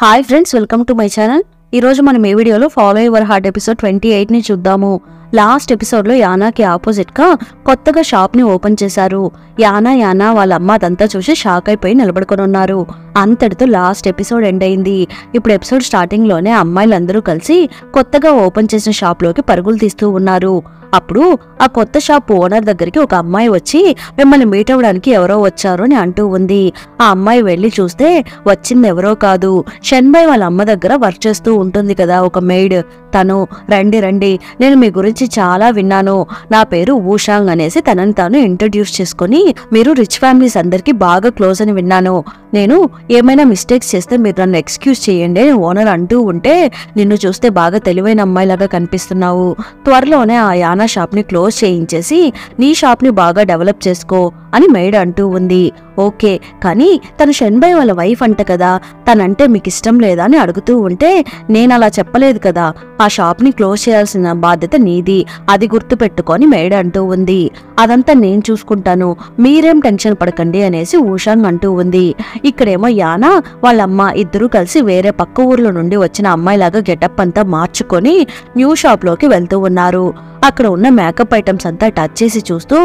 Hi friends, welcome to my channel. ఈ రోజు మనం ఈ వీడియోలో ఫాలో యువర్ హార్ట్ ఎపిసోడ్ 28 ని చూద్దాము. లాస్ట్ ఎపిసోడ్ లో యానాకి ఆపోజిట్ గా కొత్తగా షాప్ ని ఓపెన్ చేశారు. యానా వాళ్ళ అమ్మ అదంతా చూసి షాక్ అయిపోయి నిలబడుకొని ఉన్నారు. అంతటితో లాస్ట్ ఎపిసోడ్ ఎండ్ అయింది. ఇప్పుడు ఎపిసోడ్ స్టార్టింగ్ లోనే అమ్మాయిలందరూ కలిసి కొత్తగా ఓపెన్ చేసిన షాప్ లోకి పరుగులు తీస్తూ ఉన్నారు. అప్పుడు ఆ కొత్త షాప్ ఓనర్ దగ్గరికి ఒక అమ్మాయి వచ్చి మిమ్మల్ని మీట్ అవ్వడానికి ఎవరో వచ్చారు అని అంటూ ఉంది. ఆ అమ్మాయి వెళ్లి చూస్తే వచ్చింది ఎవరో కాదు, షన్బాయ్ వాళ్ళ అమ్మ దగ్గర వర్క్ చేస్తూ ఉంటుంది కదా ఒక మెయిడ్. తను రండి నేను మీ గురించి చాలా విన్నాను, నా పేరు ఊషాంగ్ అనేసి తనని తాను ఇంట్రడ్యూస్ చేసుకుని, మీరు రిచ్ ఫ్యామిలీస్ అందరికి బాగా క్లోజ్ అని విన్నాను, నేను ఏమైనా మిస్టేక్స్ చేస్తే మీరు నన్ను ఎక్స్క్యూజ్ చేయండి అని ఓనర్ అంటూ ఉంటే, నిన్ను చూస్తే బాగా తెలివైన అమ్మాయిలాగా కనిపిస్తున్నావు, త్వరలోనే ఆ యానా షాప్ ని క్లోజ్ చేయించేసి నీ షాప్ ని బాగా డెవలప్ చేసుకో అని మెయిడ్ అంటూ ఉంది. ఓకే, కానీ తను షన్బాయ్ వాళ్ళ వైఫ్ అంట కదా, తనంటే మీకు ఇష్టం లేదా అని అడుగుతూ ఉంటే, నేను అలా చెప్పలేదు కదా, ఆ షాప్ ని క్లోజ్ చేయాల్సిన బాధ్యత నీది, అది గుర్తు పెట్టుకొని మెయిడ్ అంటూ ఉంది. అదంతా నేను చూసుకుంటాను, మీరేం టెన్షన్ పడకండి అనేసి ఊషాంగ్ అంటూ ఉంది. ఇక్కడేమో యానా వాళ్ళమ్మ ఇద్దరు కలిసి వేరే పక్క ఊర్లో నుండి వచ్చిన అమ్మాయిలాగా గెటప్ అంతా మార్చుకొని న్యూ షాప్ లోకి వెళ్తూ ఉన్నారు. అక్కడ ఉన్న మేకప్ ఐటమ్స్ అంతా టచ్ చేసి చూస్తూ,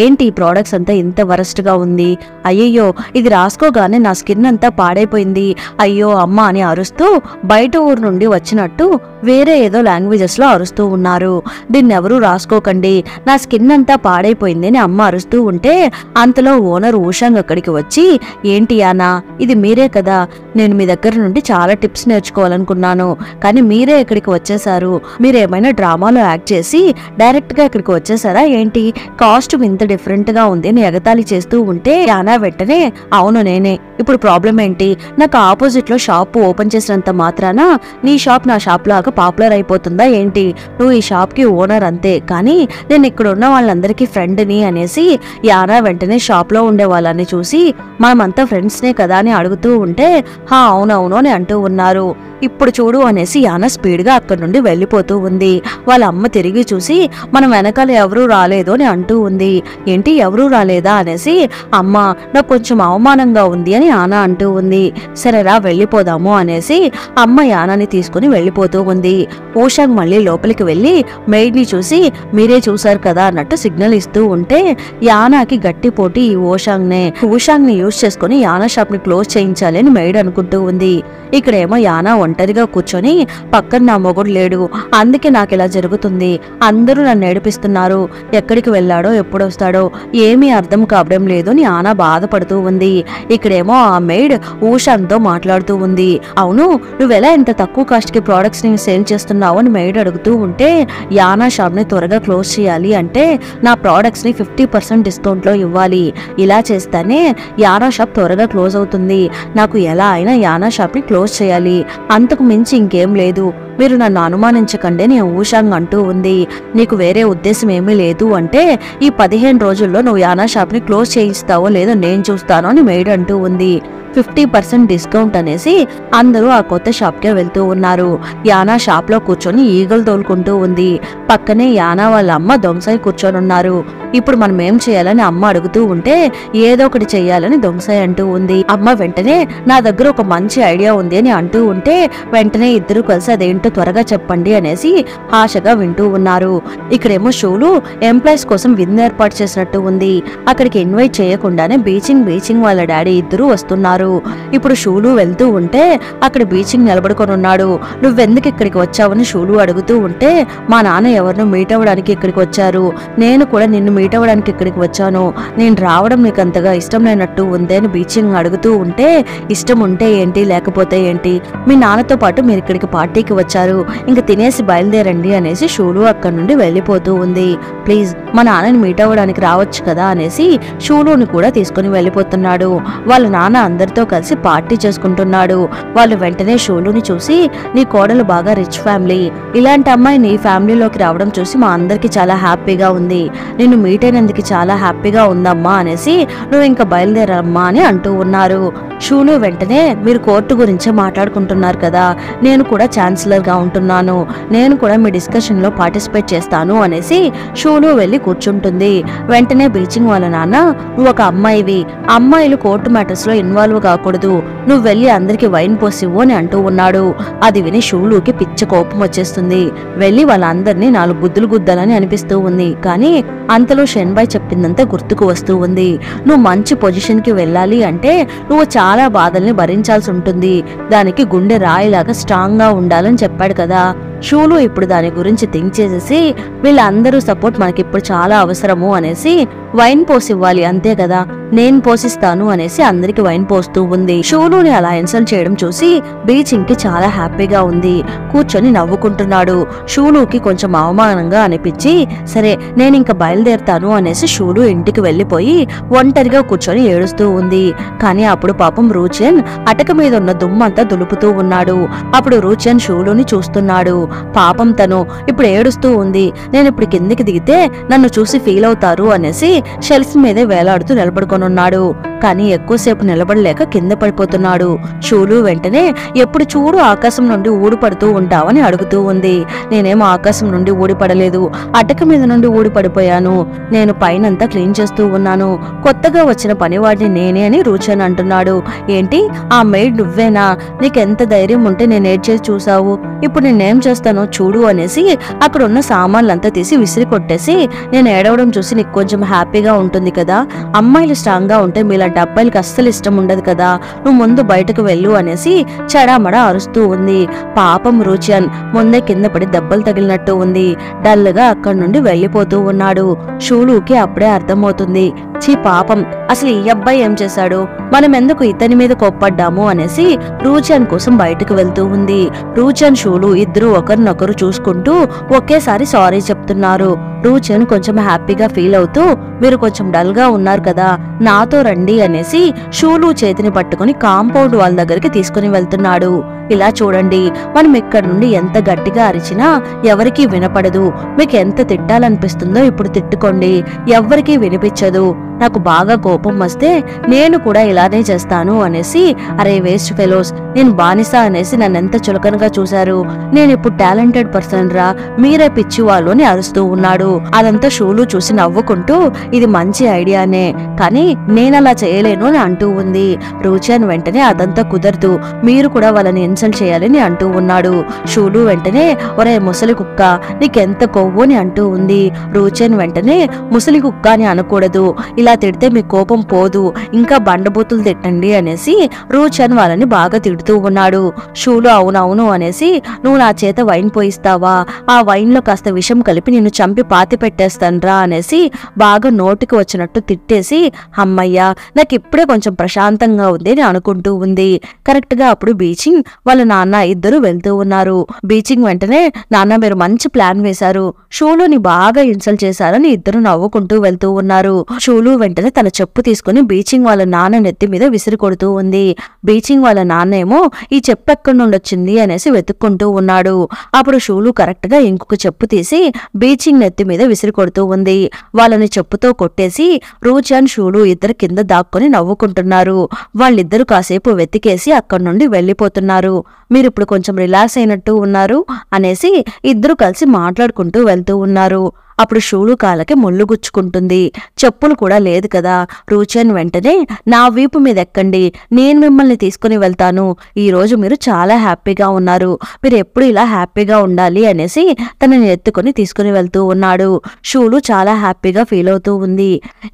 ఏంటి ఈ ప్రోడక్ట్స్ అంతా ఇంత వరస్ట్ గా ఉంది, అయ్యయ్యో ఇది రాసుకోగానే నా స్కిన్ అంతా పాడైపోయింది, అయ్యో అమ్మ అని అరుస్తూ బయట ఊరు నుండి వచ్చినట్టు వేరే ఏదో లాంగ్వేజెస్ లో అరుస్తూ ఉన్నారు. దీన్ని ఎవరూ రాసుకోకండి, నా స్కిన్ అంతా పాడైపోయింది అని అమ్మ అరుస్తూ ఉంటే, అంతలో ఓనర్ ఊషాంగ్ అక్కడికి వచ్చి, ఏంటి యానా ఇది మీరే కదా, నేను మీ దగ్గర నుండి చాలా టిప్స్ నేర్చుకోవాలనుకున్నాను, కానీ మీరే ఇక్కడికి వచ్చేసారు, మీరేమైనా డ్రామాలో యాక్ట్ చేసి డైరెక్ట్ గా ఇక్కడికి వచ్చేసారా ఏంటి, కాస్ట్యూమ్ ఇంత డిఫరెంట్ గా ఉంది అని ఎగతాళి చేస్తూ ఉంటే, యానా వెంటనే అవును నేనే, ఇప్పుడు ప్రాబ్లం ఏంటి, నాకు ఆపోజిట్ లో షాప్ ఓపెన్ చేసినంత మాత్రాన నీ షాప్ నా షాప్ లాగా పాపులర్ అయిపోతుందా ఏంటి, నువ్వు ఈ షాప్ కి ఓనర్ అంతే, కానీ నేను ఇక్కడ ఉన్న వాళ్ళందరికీ ఫ్రెండ్ ని అనేసి యానా వెంటనే షాప్ లో ఉండే వాళ్ళని చూసి, మనమంతా ఫ్రెండ్స్ నే కదా అని అడుగుతూ ఉంటే, హా అవునవును అని అంటూ ఉన్నారు. ఇప్పుడు చూడు అనేసి యానా స్పీడ్ గా అక్కడి నుండి వెళ్లిపోతూ ఉంది. వాళ్ళ అమ్మ తిరిగి చూసి, మనం వెనకాల ఎవరూ రాలేదు అని అంటూ ఉంది. ఏంటి ఎవరూ రాలేదా అనేసి, అమ్మ నాకు కొంచెం అవమానంగా ఉంది అని యానా అంటూ ఉంది. సరేరా వెళ్ళిపోదాము అనేసి అమ్మ యానాని తీసుకుని వెళ్ళిపోతూ ఉంది. ఊషాంగ్ మళ్ళీ లోపలికి వెళ్లి మెయిడ్ ని చూసి, మీరే చూసారు కదా అన్నట్టు సిగ్నల్ ఇస్తూ ఉంటే, యానాకి గట్టి పోటీ ఈ ఊషాంగ్ ని యూజ్ చేసుకుని యానా షాప్ ని క్లోజ్ చేయించాలి అని మెయిడ్ అనుకుంటూ ఉంది. ఇక్కడేమో యానా ఒంటరిగా కూర్చొని, పక్కన నా మొగుడు లేడు, అందుకే నాకు ఇలా జరుగుతుంది, అందరూ నన్ను ఏడిపిస్తున్నారు, ఎక్కడికి వెళ్ళాడో ఎప్పుడొస్తాడో ఏమీ అర్థం కావడం లేదు అని యానా బాధపడుతూ ఉంది. ఇక్కడేమో ఆ మెయిడ్ ఊషాంగ్ తో మాట్లాడుతూ ఉంది. అవును, నువ్వెలా ఇంత తక్కువ కాస్ట్ కి ప్రోడక్ట్స్ ని సేల్ చేస్తున్నావు అని మెయిడ్ అడుగుతూ ఉంటే, యానా షాప్ ని త్వరగా క్లోజ్ చేయాలి అంటే నా ప్రోడక్ట్స్ ని 50% డిస్కౌంట్ లో ఇవ్వాలి, ఇలా చేస్తేనే యానా షాప్ త్వరగా క్లోజ్ అవుతుంది, నాకు ఎలా అయినా యానా షాప్ ని క్లోజ్ చేయాలి, అంతకు మించి ఇంకేం లేదు, మీరు నన్ను అనుమానించకండి అని ఊషాంగ్ అంటూ ఉంది. నీకు వేరే ఉద్దేశం ఏమీ లేదు అంటే ఈ 15 రోజుల్లో నువ్వు యానా షాప్ ని క్లోజ్ చేయిస్తావో లేదో నేను చూస్తాను అని మెయిడ్ అంటూ ఉంది. 50% డిస్కౌంట్ అనేసి అందరూ ఆ కొత్త షాప్ కే వెళ్తూ ఉన్నారు. యానా షాప్ లో కూర్చొని ఈగలు తోలుకుంటూ ఉంది. పక్కనే యానా వాళ్ళ అమ్మ దొంగసాయి కూర్చొని ఉన్నారు. ఇప్పుడు మనం ఏం చేయాలని అమ్మ అడుగుతూ ఉంటే, ఏదో ఒకటి చెయ్యాలని దొంగసాయి అంటూ ఉంది. అమ్మ వెంటనే నా దగ్గర ఒక మంచి ఐడియా ఉంది అని అంటూ ఉంటే, వెంటనే ఇద్దరు కలిసి అదేంటో త్వరగా చెప్పండి అనేసి ఆశగా వింటూ ఉన్నారు. ఇక్కడేమో షూలు ఎంప్లాయీస్ కోసం విందు ఏర్పాటు చేసినట్టు ఉంది. అక్కడికి ఇన్వైట్ చేయకుండానే బీచింగ్ వాళ్ళ డాడీ ఇద్దరు వస్తున్నారు. ఇప్పుడు షూలు వెళ్తూ ఉంటే అక్కడ బీచింగ్ నిలబడుకొని ఉన్నాడు. నువ్వెందుకు ఇక్కడికి వచ్చావని షూలు అడుగుతూ ఉంటే, మా నాన్న ఎవరినో మీట్ అవ్వడానికి ఇక్కడికి వచ్చారు, నేను కూడా నిన్ను మీట్ అవ్వడానికి ఇక్కడికి వచ్చాను, నేను రావడం నీకు అంతగా ఇష్టం లేనట్టు ఉంది అని బీచింగ్ అడుగుతూ ఉంటే, ఇష్టం ఉంటే ఏంటి లేకపోతే ఏంటి, మీ నాన్నతో పాటు మీరు ఇక్కడికి పార్టీకి వచ్చారు, ఇంకా తినేసి బయలుదేరండి అనేసి షూలు అక్కడి నుండి వెళ్ళిపోతూ ఉంది. ప్లీజ్ మా నాన్నని మీట్ అవ్వడానికి రావచ్చు కదా అనేసి షూలుని కూడా తీసుకుని వెళ్ళిపోతున్నాడు. వాళ్ళ నాన్న అందరితో కలిసి పార్టీ చేసుకుంటున్నాడు. వాళ్ళు వెంటనే షూలుని చూసి, నీ కోడలు బాగా రిచ్ ఫ్యామిలీ, ఇలాంటి అమ్మాయి నీ ఫ్యామిలీలోకి రావడం చూసి మా అందరికి చాలా హ్యాపీగా ఉంది, నిన్ను మీట్ అయినందుకు చాలా హ్యాపీగా ఉందమ్మా అనేసి నువ్వు ఇంకా బయలుదేరమ్మా అని అంటూ ఉన్నారు. షూలు వెంటనే మీరు కోర్టు గురించి మాట్లాడుకుంటున్నారు కదా, నేను కూడా ఛాన్సలర్ గా ఉంటున్నాను, నేను కూడా మీ డిస్కషన్ లో పార్టిసిపేట్ చేస్తాను అనేసి షూలు వెళ్లి కూర్చుంటుంది. వెంటనే బీచింగ్ వాళ్ళ నాన్న, నువ్వు ఒక అమ్మాయివి, అమ్మాయిలు కోర్టు మ్యాటర్స్ లో ఇన్వాల్వ్ కాకూడదు, నువ్వు వెళ్లి అందరికి వైన్ పోసివ్వు అని అంటూ ఉన్నాడు. అది విని షూలుకి పిచ్చ కోపం వచ్చేస్తుంది. వెళ్లి వాళ్ళందరినీ 4 బుద్ధులు గుద్దాలని అనిపిస్తూ ఉంది. కానీ అంతలో షెన్బాయ్ చెప్పిందంతా గుర్తుకు వస్తూ ఉంది. నువ్వు మంచి పొజిషన్ కి వెళ్ళాలి అంటే నువ్వు చాలా బాధల్ని భరించాల్సి ఉంటుంది, దానికి గుండె రాయిలాగా స్ట్రాంగ్ గా ఉండాలని చెప్పాడు కదా. షూలు ఇప్పుడు దాని గురించి థింక్ చేసేసి వీళ్ళందరూ సపోర్ట్ మనకి ఇప్పుడు చాలా అవసరము అనేసి వైన్ పోసివ్వాలి అంతే కదా, నేను పోసిస్తాను అనేసి అందరికి వైన్ పోస్తూ ఉంది. షూలుని అలా ఇన్సల్ట్ చేయడం చూసి బీచింగ్ కి చాలా హ్యాపీగా ఉంది. కూర్చొని నవ్వుకుంటున్నాడు. షూలుకి కొంచెం అవమానంగా అనిపించి సరే నేను ఇంకా బయలుదేరుతాను అనేసి షూలు ఇంటికి వెళ్లిపోయి ఒంటరిగా కూర్చొని ఏడుస్తూ ఉంది. కానీ అప్పుడు పాపం రూచెన్ అటక మీద ఉన్న దుమ్మంతా దులుపుతూ ఉన్నాడు. అప్పుడు రూచెన్ షూలుని చూస్తున్నాడు. పాపం తను ఇప్పుడు ఏడుస్తూ ఉంది. నేను ఇప్పుడు కిందికి దిగితే నన్ను చూసి ఫీల్ అవుతారు అనేసి షెల్ఫ్ మీదే వేలాడుతూ నిలబడుకొనున్నాడు. కానీ ఎక్కువసేపు నిలబడలేక కింద పడిపోతున్నాడు. షూలు వెంటనే ఎప్పుడు చూడు ఆకాశం నుండి ఊడిపడుతూ ఉంటావని అడుగుతూ ఉంది. నేనేమో ఆకాశం నుండి ఊడిపడలేదు, అటక మీద నుండి ఊడిపడిపోయాను, నేను పైనంతా క్లీన్ చేస్తూ ఉన్నాను, కొత్తగా వచ్చిన పనివాడిని నేనే అని రూచెన్ అంటున్నాడు. ఏంటి ఆ మెయిడ్ నువ్వేనా, నీకెంత ధైర్యం ఉంటే నేను ఏడ్ చేసి చూసావు, ఇప్పుడు నేనేం చేస్తానో చూడు అనేసి అక్కడ ఉన్న సామాన్లంతా తీసి విసిరి కొట్టేసి నేను ఏడవడం చూసి నీకు కొంచెం హ్యాపీగా ఉంటుంది కదా, అమ్మాయిలు స్ట్రాంగ్ గా ఉంటే మీలాంటి అబ్బాయిలకి అస్సలు ఇష్టం ఉండదు కదా, నువ్వు ముందు బయటకు వెళ్ళు అనేసి చెడామడా అరుస్తూ ఉంది. పాపం రూచెన్ ముందే కింద పడి దెబ్బలు తగిలినట్టు ఉంది. డల్ గా అక్కడి నుండి వెళ్లిపోతూ ఉన్నాడు. షూలుకి అప్పుడే అర్థమవుతుంది, చీ పాపం అసలు ఈ అబ్బాయి ఏం చేశాడు, మనం ఎందుకు ఇతని మీద కోప్పడ్డాము అనేసి రూచెన్ కోసం బయటకు వెళ్తూ ఉంది. రూచెన్ షూలు ఇద్దరు ఒకరినొకరు చూసుకుంటూ ఒకేసారి సారీ చెప్తున్నారు. రూచెన్ కొంచెం హ్యాపీగా ఫీల్ అవుతూ మీరు కొంచెం డల్ గా ఉన్నారు కదా, నాతో రండి అనేసి షూలు చేతిని పట్టుకుని కాంపౌండ్ వాళ్ళ దగ్గరికి తీసుకుని వెళ్తున్నాడు. ఇలా చూడండి, మనం ఇక్కడ నుండి ఎంత గట్టిగా అరిచినా ఎవరికీ వినపడదు, మీకు ఎంత తిట్టాలనిపిస్తుందో ఇప్పుడు తిట్టుకోండి, ఎవ్వరికీ వినిపించదు, నాకు బాగా కోపం వస్తే నేను కూడా ఇలానే చేస్తాను అనేసి అరే వేస్ట్ ఫెలోస్, నేను బానిస అనేసి నన్నెంత చులకనగా చూశారు, నేను ఇప్పుడు టాలెంటెడ్ పర్సన్ రా, మీరే పిచ్చి వాళ్ళు అని అరుస్తూ ఉన్నాడు. అదంతా షూలు చూసి నవ్వుకుంటూ ఇది మంచి ఐడియానే, కానీ నేనలా చేయలేను అని అంటూ ఉంది. రూచెన్ వెంటనే అదంతా కుదరదు, మీరు కూడా వాళ్ళని ఇన్సల్ట్ చేయాలని అంటూ ఉన్నాడు. షూలు వెంటనే ఒరే ముసలి కుక్క నీకెంత కొవ్వు అని అంటూ ఉంది. రూచెన్ వెంటనే ముసలి కుక్క అని అనకూడదు, ఇలా తిడితే మీ కోపం పోదు, ఇంకా బండబూతులు తిట్టండి అనేసి రూచెన్ వాళ్ళని బాగా తిడుతూ ఉన్నాడు. షూలు అవునవును అనేసి నువ్వు నా చేత వైన్ పోయిస్తావా, ఆ వైన్ లో కాస్త విషం కలిపి నిన్ను చంపి పాతి పెట్టేస్తాన్రా అనేసి బాగా నోటికి వచ్చినట్టు తిట్టేసి అమ్మయ్యా నాకు ఇప్పుడే కొంచెం ప్రశాంతంగా ఉంది అని అనుకుంటూ ఉంది. కరెక్ట్ గా అప్పుడు బీచింగ్ వాళ్ళ నాన్న ఇద్దరు వెళ్తూ ఉన్నారు. బీచింగ్ వెంటనే నాన్న మీరు మంచి ప్లాన్ వేశారు, షూలుని బాగా ఇన్సల్ట్ చేశారని ఇద్దరు నవ్వుకుంటూ వెళ్తూ ఉన్నారు. షూలు వెంటనే తన చెప్పు తీసుకుని బీచింగ్ వాళ్ళ నాన్న నెత్తి మీద విసిరి కొడుతూ ఉంది. బీచింగ్ వాళ్ళ నాన్న ఏమో ఈ చెప్పు ఎక్కడి నుండి వచ్చింది అనేసి వెతుక్కుంటూ ఉన్నాడు. అప్పుడు షూలు కరెక్ట్ గా ఇంకొక చెప్పు తీసి బీచింగ్ నెత్తి మీద విసిరి కొడుతూ ఉంది. వాళ్ళని చెప్పుతో కొట్టేసి రూచెన్ షూలు ఇద్దరు కింద దాక్కుని నవ్వుకుంటున్నారు. వాళ్ళిద్దరు కాసేపు వెతికేసి అక్కడి నుండి వెళ్లిపోతున్నారు. మీరిప్పుడు కొంచెం రిలాక్స్ అయినట్టు ఉన్నారు అనేసి ఇద్దరు కలిసి మాట్లాడుకుంటూ వెళ్తూ ఉన్నారు. అప్పుడు షూలు కాళ్ళకి ముళ్ళు గుచ్చుకుంటుంది. చెప్పులు కూడా లేదు కదా. రూచెన్ వెంటనే నా వీపు మీద ఎక్కండి, నేను మిమ్మల్ని తీసుకుని వెళ్తాను, ఈ రోజు మీరు చాలా హ్యాపీగా ఉన్నారు, మీరు ఎప్పుడు ఇలా హ్యాపీగా ఉండాలి అనేసి తనని ఎత్తుకుని తీసుకుని వెళ్తూ ఉన్నాడు. షూలు చాలా హ్యాపీగా ఫీల్ అవుతూ ఉంది.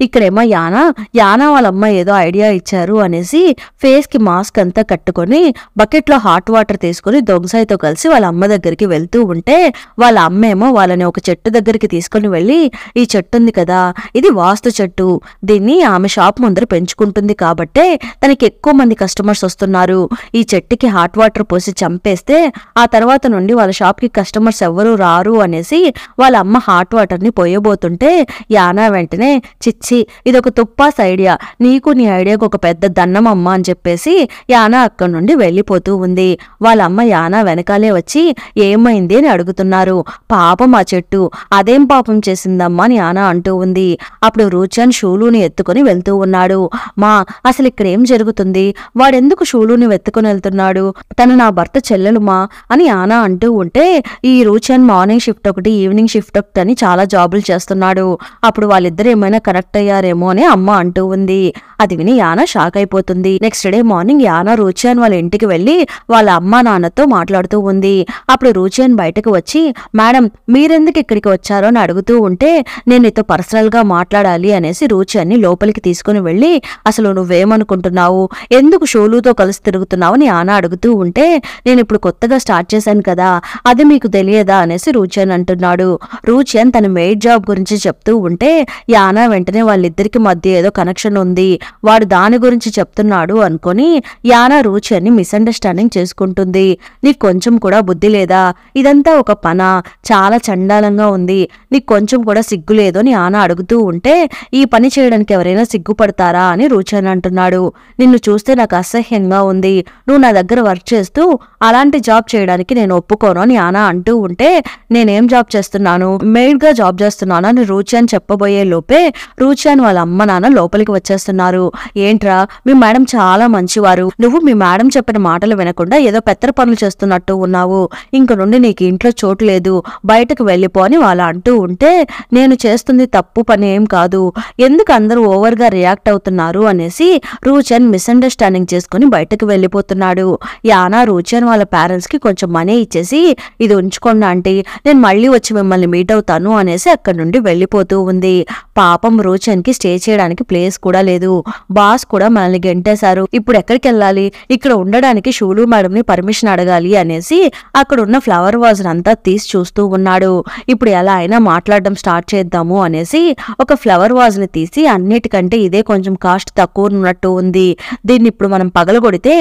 ఇక్కడేమో యానా వాళ్ళమ్మ ఏదో ఐడియా ఇచ్చారు అనేసి ఫేస్ కి మాస్క్ అంతా కట్టుకొని బకెట్ లో హాట్ వాటర్ తీసుకుని దొంగసాయితో కలిసి వాళ్ళ అమ్మ దగ్గరికి వెళ్తూ ఉంటే వాళ్ళ అమ్మ ఏమో వాళ్ళని ఒక చెట్టు దగ్గరికి తీసుకుని వెళ్ళి ఈ చెట్టు ఉంది కదా, ఇది వాస్తు చెట్టు, దీన్ని ఆమె షాప్ ముందర పెంచుకుంటుంది కాబట్టే తనకి ఎక్కువ మంది కస్టమర్స్ వస్తున్నారు, ఈ చెట్టుకి హాట్ వాటర్ పోసి చంపేస్తే ఆ తర్వాత నుండి వాళ్ళ షాప్ కి కస్టమర్స్ ఎవరు రారు అనేసి వాళ్ళ అమ్మ హాట్ వాటర్ ని పోయబోతుంటే యానా వెంటనే చిచ్చి ఇదొక తుప్పాస్ ఐడియా, నీకు నీ ఐడియాకు ఒక పెద్ద దన్నం అమ్మ అని చెప్పేసి యానా అక్కడి నుండి వెళ్లిపోతూ ఉంది. వాళ్ళ అమ్మ యానా వెనకాలే వచ్చి ఏమైంది అని అడుగుతున్నారు. పాపం ఆ చెట్టు, అదేం పాపం పాపం చేసిందమ్మా అని యానా అంటూ ఉంది. అప్పుడు రూచన్ షూలుని ఎత్తుకుని వెళ్తూ ఉన్నాడు. మా అసలు ఇక్కడ ఏం జరుగుతుంది, వాడెందుకు షూలుని వెతుకుని వెళ్తున్నాడు, తను నా భర్త చెల్లెలు మా అని యానా అంటూ ఉంటే, ఈ రూచన్ మార్నింగ్ షిఫ్ట్ ఒకటి ఈవినింగ్ షిఫ్ట్ ఒకటి అని చాలా జాబులు చేస్తున్నాడు, అప్పుడు వాళ్ళిద్దరు ఏమైనా కనెక్ట్ అయ్యారేమో అని అమ్మ అంటూ ఉంది. అది విని యానా షాక్ అయిపోతుంది. నెక్స్ట్ డే మార్నింగ్ యానా రూచన్ వాళ్ళ ఇంటికి వెళ్లి వాళ్ళ అమ్మా నాన్నతో మాట్లాడుతూ ఉంది. అప్పుడు రూచన్ బయటకు వచ్చి, మేడం మీరెందుకు ఇక్కడికి వచ్చారో అని అడుగుతూ ఉంటే, నేను నీతో పర్సనల్ గా మాట్లాడాలి అనేసి రూచన్ని లోపలికి తీసుకుని వెళ్లి, అసలు నువ్వేమనుకుంటున్నావు, ఎందుకు షోలుతో కలిసి తిరుగుతున్నావు అని యానా అడుగుతూ ఉంటే, నేను ఇప్పుడు కొత్తగా స్టార్ట్ చేశాను కదా, అది మీకు తెలియదా అనేసి రూచన్ అంటున్నాడు. రూచన్ తన మెయిడ్ జాబ్ గురించి చెప్తూ ఉంటే యానా వెంటనే వాళ్ళిద్దరికి మధ్య ఏదో కనెక్షన్ ఉంది, వాడు దాని గురించి చెప్తున్నాడు అనుకొని యానా రూచన్ని మిస్అండర్స్టాండింగ్ చేసుకుంటుంది. నీకు కొంచెం కూడా బుద్ధి లేదా, ఇదంతా ఒక పనా, చాలా చండాలంగా ఉంది, నీకు కొంచెం కూడా సిగ్గు లేదు అని యానా అడుగుతూ ఉంటే, ఈ పని చేయడానికి ఎవరైనా సిగ్గుపడతారా అని రూచన్ అంటున్నాడు. నిన్ను చూస్తే నాకు అసహ్యంగా ఉంది, నువ్వు నా దగ్గర వర్క్ చేస్తూ అలాంటి జాబ్ చేయడానికి నేను ఒప్పుకోను అని యానా అంటూ ఉంటే, నేనేం జాబ్ చేస్తున్నాను, మెయిడ్ గా జాబ్ చేస్తున్నాను అని రూచన్ చెప్పబోయే లోపే రూచన్ వాళ్ళ అమ్మ నాన్న లోపలికి వచ్చేస్తున్నారు. ఏంట్రా మీ మేడం చాలా మంచివారు, నువ్వు మీ మేడం చెప్పిన మాటలు వినకుండా ఏదో పెత్తర పనులు చేస్తున్నట్టు ఉన్నావు, ఇంక నుండి నీకు ఇంట్లో చోటు లేదు, బయటకు వెళ్ళిపో అని వాళ్ళు అంటూ ఉంటే, నేను చేస్తుంది తప్పు పని ఏం కాదు, ఎందుకు అందరూ ఓవర్ గా రియాక్ట్ అవుతున్నారు అనేసి రూచన్ మిస్అండర్స్టాండింగ్ చేసుకుని బయటకు వెళ్ళిపోతున్నాడు. యానా రూచన్ వాళ్ళ పేరెంట్స్ కి కొంచెం మనీ ఇచ్చేసి, ఇది ఉంచుకోండి ఆంటీ, నేను మళ్ళీ వచ్చి మిమ్మల్ని మీట్ అవుతాను అనేసి అక్కడి నుండి వెళ్ళిపోతూ ఉంది. పాపం రూచన్ కి స్టే చేయడానికి ప్లేస్ కూడా లేదు, బాస్ కూడా మనల్ని గెంటేశారు, ఇప్పుడు ఎక్కడికి వెళ్ళాలి, ఇక్కడ ఉండడానికి షూలు మేడం ని పర్మిషన్ అడగాలి అనేసి అక్కడున్న ఫ్లవర్ వాజ్ అంతా తీసి చూస్తూ ఉన్నాడు. ఇప్పుడు ఎలా అయినా మాట్లాడడం స్టార్ట్ చేద్దాము అనేసి ఒక ఫ్లవర్ వాజ్ ని తీసి, అన్నిటికంటే ఇదే కొంచెం కాస్ట్ తక్కువ ఉన్నట్టు ఉంది, దీన్ని ఇప్పుడు మనం పగలగొడితే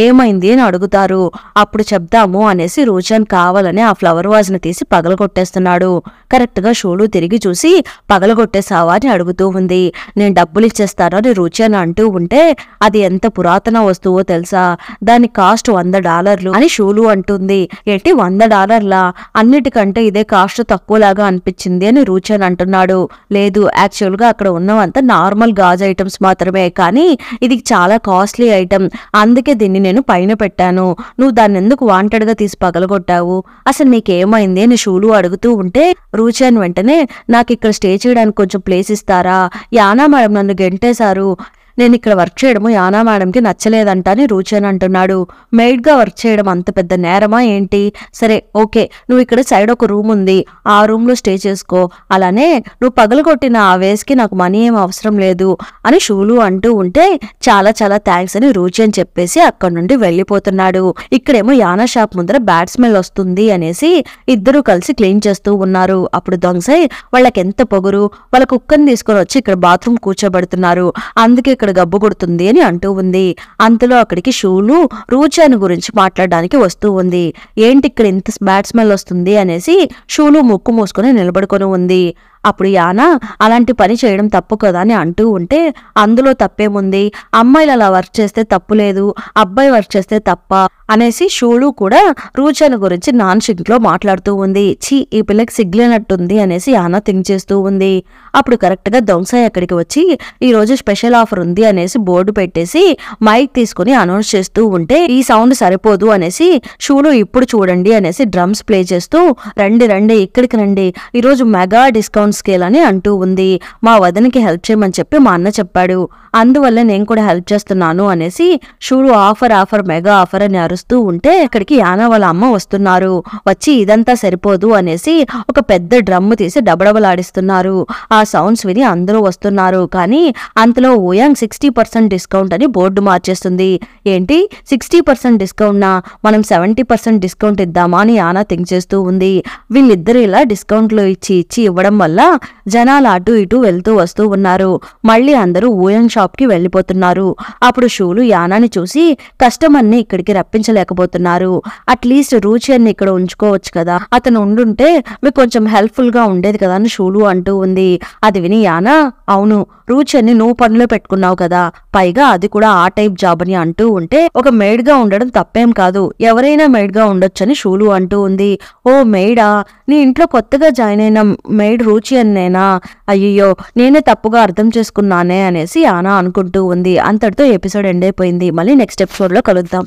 ఏమైంది అని అడుగుతారు, అప్పుడు చెప్దాము అనేసి రూచన్ కావాలని ఆ ఫ్లవర్ వాజ్ ని తీసి పగలగొట్టేస్తున్నాడు. కరెక్ట్ గా షూలు తిరిగి చూసి, పగలగొట్టేసావా అని అడుగుతూ ఉంది. నేను డబ్బులు ఇచ్చేస్తాను అని రూచన్ అంటూ ఉంటే, అది ఎంత పురాతన వస్తువో తెలుసా, దాని కాస్ట్ $100 అని షూలు అంటుంది. ఏంటి $100? అన్నిటికంటే ఇదే కాస్ట్ తక్కువలాగా అనిపించింది అని రూచన్ అంటున్నాడు. లేదు, యాక్చువల్ గా అక్కడ ఉన్నవంతా నార్మల్ గాజు ఐటమ్స్ మాత్రమే, కానీ ఇది చాలా కాస్ట్లీ ఐటమ్, అందుకే దీన్ని నేను పైన పెట్టాను, నువ్వు దాన్ని ఎందుకు వాంటెడ్ గా తీసి పగలగొట్టావు, అసలు నీకేమైంది అని షూలు అడుగుతూ ఉంటే, రూచన్ వెంటనే నాకు ఇక్కడ స్టే చేయడానికి కొంచెం ప్లేస్ ఇస్తారా, యానా మేడం నన్ను గెంటేశారు, నేను ఇక్కడ వర్క్ చేయడము యానా మేడంకి నచ్చలేదంట అని రూచన్ అంటున్నాడు. మెయిడ్ గా వర్క్ చేయడం అంత పెద్ద నేరమా ఏంటి, సరే ఓకే, నువ్వు ఇక్కడ సైడ్ ఒక రూమ్ ఉంది, ఆ రూమ్ లో స్టే చేసుకో, అలానే నువ్వు పగలగొట్టిన ఆ వేస్కి నాకు మనీ ఏం అవసరం లేదు అని షూలు అంటూ ఉంటే, చాలా చాలా థ్యాంక్స్ అని రూచన్ చెప్పేసి అక్కడి నుండి వెళ్ళిపోతున్నాడు. ఇక్కడేమో యానా షాప్ ముందర బ్యాడ్ స్మెల్ వస్తుంది అనేసి ఇద్దరు కలిసి క్లీన్ చేస్తూ ఉన్నారు. అప్పుడు దొంగసై వాళ్ళకెంత పొగురు, వాళ్ళ కుక్కని తీసుకొని వచ్చి ఇక్కడ బాత్రూమ్ కూర్చోబెడుతున్నారు, అందుకే ఇక్కడ గబ్బు కొడుతుంది అని అంటూ ఉంది. అంతలో అక్కడికి షూలు రూచన్ గురించి మాట్లాడడానికి వస్తూ ఉంది. ఏంటి ఇక్కడ ఇంత బ్యాడ్ స్మెల్ వస్తుంది అనేసి షూలు ముక్కు మూసుకొని నిలబడుకొని ఉంది. అప్పుడు యానా అలాంటి పని చేయడం తప్పు కదా అని అంటూ ఉంటే, అందులో తప్పేముంది, అమ్మాయిలు అలా వర్క్ చేస్తే తప్పు లేదు, అబ్బాయి వర్క్ చేస్తే తప్ప అనేసి షూలు కూడా రూచన్ గురించి నాన్ షింక్ లో మాట్లాడుతూ ఉంది. ఛీ, ఈ పిల్లకి సిగ్గులేనట్టుంది అనేసి యానా థింక్ చేస్తూ ఉంది. అప్పుడు కరెక్ట్ గా దొంగసాయి అక్కడికి వచ్చి, ఈ రోజు స్పెషల్ ఆఫర్ ఉంది అనేసి బోర్డు పెట్టేసి మైక్ తీసుకుని అనౌన్స్ చేస్తూ ఉంటే, ఈ సౌండ్ సరిపోదు అనేసి షూలు ఇప్పుడు చూడండి అనేసి డ్రమ్స్ ప్లే చేస్తూ, రండి రండి ఇక్కడికి రండి, ఈరోజు మెగా డిస్కౌంట్ స్కేల్ అని అంటూ ఉంది. మా వదనికి హెల్ప్ చేయమని చెప్పి మా అన్న చెప్పాడు, అందువల్ల నేను కూడా హెల్ప్ చేస్తున్నాను అనేసి షూలు ఆఫర్ ఆఫర్ మెగా ఆఫర్ అని అరుస్తూ ఉంటే, అక్కడికి యానా వాళ్ళ అమ్మ వస్తున్నారు. వచ్చి ఇదంతా సరిపోదు అనేసి ఒక పెద్ద డ్రమ్ తీసి డబడబలాడిస్తున్నారు. ఆ సౌండ్స్ విని అందరూ వస్తున్నారు. కానీ అంతలో ఓయాంగ్ 60% డిస్కౌంట్ అని బోర్డు మార్చేస్తుంది. ఏంటి 60% డిస్కౌంట్నా, మనం 70% డిస్కౌంట్ ఇద్దామా అని యానా థింక్ చేస్తూ ఉంది. వీళ్ళిద్దరు ఇలా డిస్కౌంట్లు ఇచ్చి ఇచ్చి ఇవ్వడం వల్ల జనాలు అటు ఇటు వెళ్తూ వస్తూ ఉన్నారు. మళ్ళీ అందరూ ఓయాంగ్ షాప్ కి వెళ్ళిపోతున్నారు. అప్పుడు షూలు యానాని చూసి, కస్టమర్ ని ఇక్కడికి రప్పించలేకపోతున్నారు, అట్లీస్ట్ రూచన్ ఇక్కడ ఉంచుకోవచ్చు కదా, అతను ఉండుంటే మీకు కొంచెం హెల్ప్ఫుల్ గా ఉండేది కదా అని షూలు అంటూ ఉంది. అది విని యానా, అవును రూచన్ ని నువ్వు పనిలో పెట్టుకున్నావు కదా, పైగా అది కూడా ఆ టైప్ జాబ్ అని అంటూ ఉంటే, ఒక మెయిడ్ గా ఉండడం తప్పేం కాదు, ఎవరైనా మెయిడ్ గా ఉండొచ్చని షూలు అంటూ ఉంది. ఓ మెయిడా, నీ ఇంట్లో కొత్తగా జాయిన్ అయిన మెయిడ్ రూచి మ్యూజిషియన్ నేనా, అయ్యో నేనే తప్పుగా అర్థం చేసుకున్నానే అనేసి యానా అనుకుంటూ ఉంది. అంతటితో ఎపిసోడ్ ఎండ్ అయిపోయింది. మళ్ళీ నెక్స్ట్ ఎపిసోడ్లో కలుద్దాం.